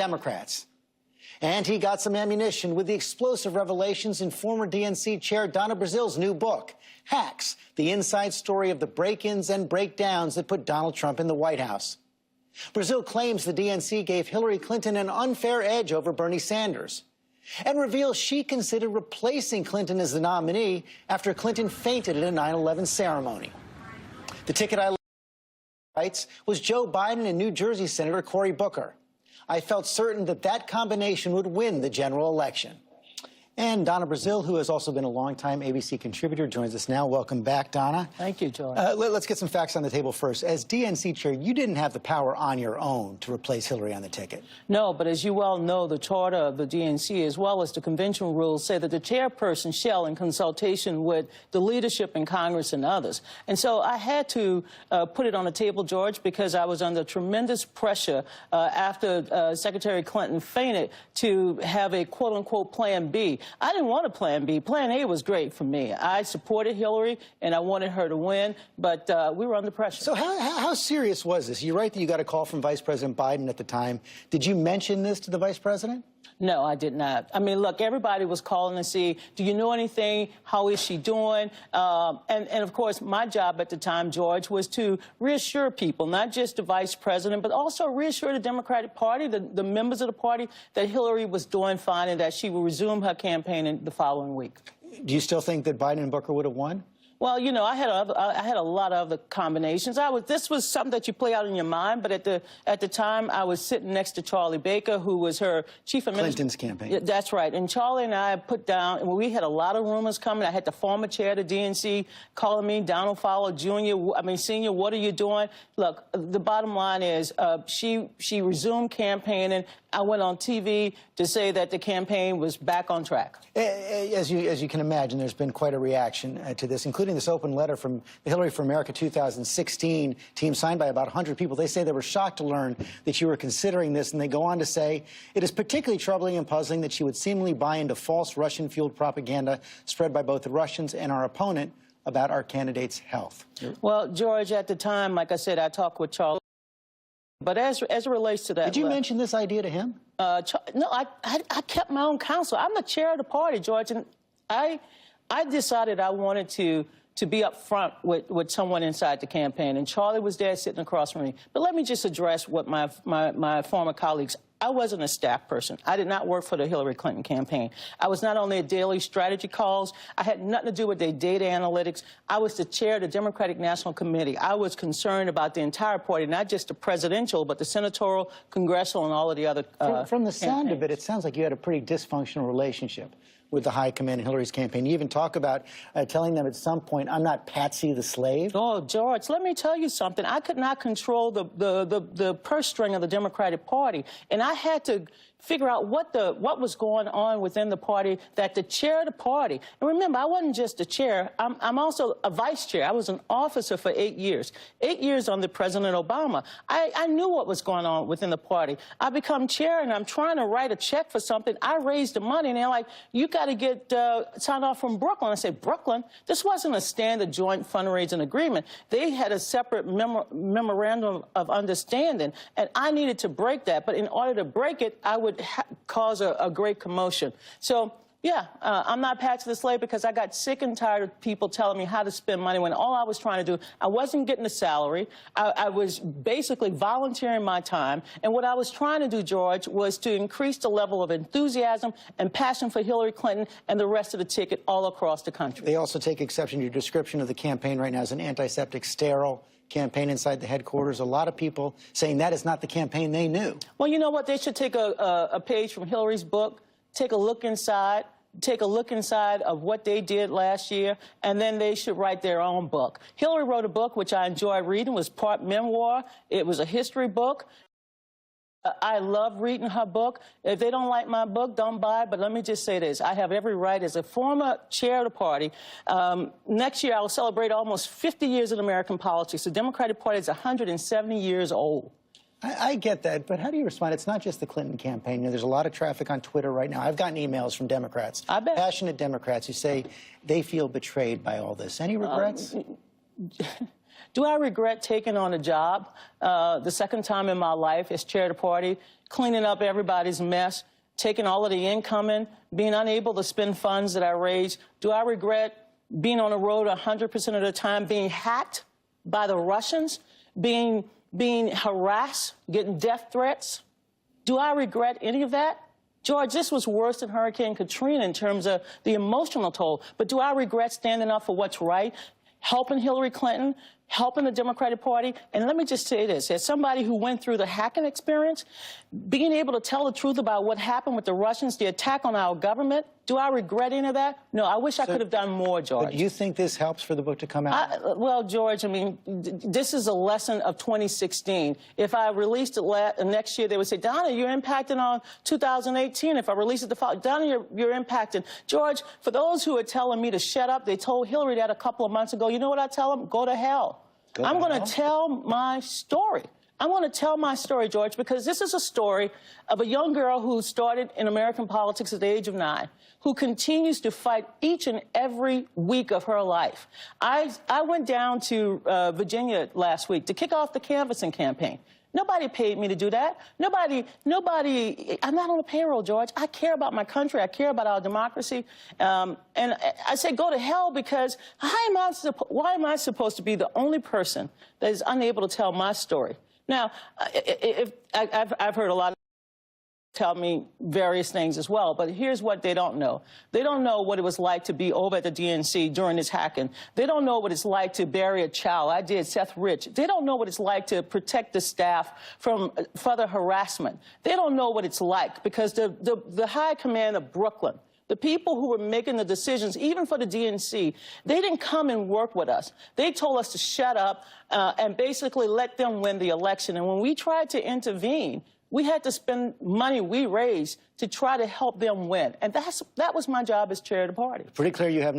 Democrats. And he got some ammunition with the explosive revelations in former DNC Chair Donna Brazile's new book, Hacks, the inside story of the break-ins and breakdowns that put Donald Trump in the White House. Brazile claims the DNC gave Hillary Clinton an unfair edge over Bernie Sanders and reveals she considered replacing Clinton as the nominee after Clinton fainted at a 9/11 ceremony. The ticket I writes was Joe Biden and New Jersey Senator Cory Booker. I felt certain that that combination would win the general election. And Donna Brazile, who has also been a longtime ABC contributor, joins us now. Welcome back, Donna. Thank you, George. Let's get some facts on the table first. As DNC chair, you didn't have the power on your own to replace Hillary on the ticket. No, but as you well know, the charter of the DNC, as well as the convention rules, say that the chairperson shall, in consultation with the leadership in Congress and others. And so I had to put it on the table, George, because I was under tremendous pressure after Secretary Clinton fainted to have a quote-unquote Plan B. I didn't want a Plan B. Plan A was great for me. I supported Hillary, and I wanted her to win, but we were under pressure. So how serious was this? You write that you got a call from Vice President Biden at the time. Did you mention this to the Vice President? No, I did not. I mean, look, everybody was calling to see, do you know anything? How is she doing? And of course, my job at the time, George, was to reassure people, not just the vice president, but also reassure the Democratic Party, the members of the party, that Hillary was doing fine and that she will resume her campaign in the following week. Do you still think that Biden and Booker would have won? Well, you know, I had a lot of other combinations. This was something that you play out in your mind, but at the time, I was sitting next to Charlie Baker, who was her chief administrator. Clinton's campaign. Yeah, that's right. And Charlie and I put down, and we had a lot of rumors coming. I had the former chair of the DNC calling me, Donald Fowler Senior, what are you doing? Look, the bottom line is she resumed campaigning. I went on TV to say that the campaign was back on track. As you can imagine, there's been quite a reaction to this, including this open letter from the Hillary for America 2016 team signed by about 100 people. They say they were shocked to learn that you were considering this, and they go on to say, it is particularly troubling and puzzling that she would seemingly buy into false Russian-fueled propaganda spread by both the Russians and our opponent about our candidate's health. Well, George, at the time, like I said, I talked with Charlie. But as it relates to that... Did you mention this idea to him? No, I kept my own counsel. I'm the chair of the party, George, and I decided I wanted to be up front with someone inside the campaign, and Charlie was there sitting across from me. But let me just address what my former colleagues... I wasn't a staff person. I did not work for the Hillary Clinton campaign. I was not on their daily strategy calls. I had nothing to do with their data analytics. I was the chair of the Democratic National Committee. I was concerned about the entire party, not just the presidential, but the senatorial, congressional, and all of the other From the sound of it, it sounds like you had a pretty dysfunctional relationship with the high command in Hillary's campaign. You even talk about telling them at some point, I'm not Patsy the slave. Oh, George, let me tell you something. I could not control the purse string of the Democratic Party, and I had to figure out what was going on within the party, that the chair of the party, and remember, I wasn't just a chair, I'm also a vice chair. I was an officer for 8 years. 8 years under President Obama. I knew what was going on within the party. I become chair, and I'm trying to write a check for something. I raised the money, and they're like, you got to get signed off from Brooklyn. I said, Brooklyn? This wasn't a standard joint fundraising agreement. They had a separate memorandum of understanding, and I needed to break that. But in order to break it, I would cause a great commotion. So, yeah, I'm not Patsy the slave because I got sick and tired of people telling me how to spend money when all I was trying to do, I wasn't getting a salary. I was basically volunteering my time. And what I was trying to do, George, was to increase the level of enthusiasm and passion for Hillary Clinton and the rest of the ticket all across the country. They also take exception to your description of the campaign right now as an antiseptic, sterile campaign inside the headquarters. A lot of people saying that is not the campaign they knew. Well, you know what? They should take a page from Hillary's book, take a look inside of what they did last year, and then they should write their own book. Hillary wrote a book, which I enjoy reading. It was part memoir. It was a history book. I love reading her book. If they don't like my book, don't buy it. But let me just say this. I have every right as a former chair of the party. Next year, I will celebrate almost 50 years in American politics. The Democratic Party is 170 years old. I get that, but how do you respond? It's not just the Clinton campaign. You know, there's a lot of traffic on Twitter right now. I've gotten emails from Democrats, passionate Democrats, who say they feel betrayed by all this. Any regrets? Do I regret taking on a job the second time in my life as chair of the party, cleaning up everybody's mess, taking all of the income in, being unable to spend funds that I raised? Do I regret being on the road 100% of the time, being hacked by the Russians, being harassed, getting death threats? Do I regret any of that? George, this was worse than Hurricane Katrina in terms of the emotional toll. But do I regret standing up for what's right, helping Hillary Clinton, helping the Democratic Party? And let me just say this, as somebody who went through the hacking experience, being able to tell the truth about what happened with the Russians, the attack on our government, do I regret any of that? No, I wish I could have done more, George. But do you think this helps for the book to come out? Well, George, I mean, this is a lesson of 2016. If I released it next year, they would say, Donna, you're impacting on 2018. If I release it the following, Donna, you're impacting. George, for those who are telling me to shut up, they told Hillary that a couple of months ago. You know what I tell them? Go to hell. I'm going to tell my story. I want to tell my story, George, because this is a story of a young girl who started in American politics at the age of 9, who continues to fight each and every week of her life. I went down to Virginia last week to kick off the canvassing campaign. Nobody paid me to do that. Nobody, I'm not on a payroll, George. I care about my country. I care about our democracy. And I say go to hell because why am I supposed to be the only person that is unable to tell my story? Now, I've heard a lot of tell me various things as well, but here's what they don't know. They don't know what it was like to be over at the DNC during this hacking. They don't know what it's like to bury a child. I did, Seth Rich. They don't know what it's like to protect the staff from further harassment. They don't know what it's like because the high command of Brooklyn, the people who were making the decisions, even for the DNC, they didn't come and work with us. They told us to shut up and basically let them win the election. And when we tried to intervene, we had to spend money we raised to try to help them win. And that was my job as chair of the party. Pretty clear you have no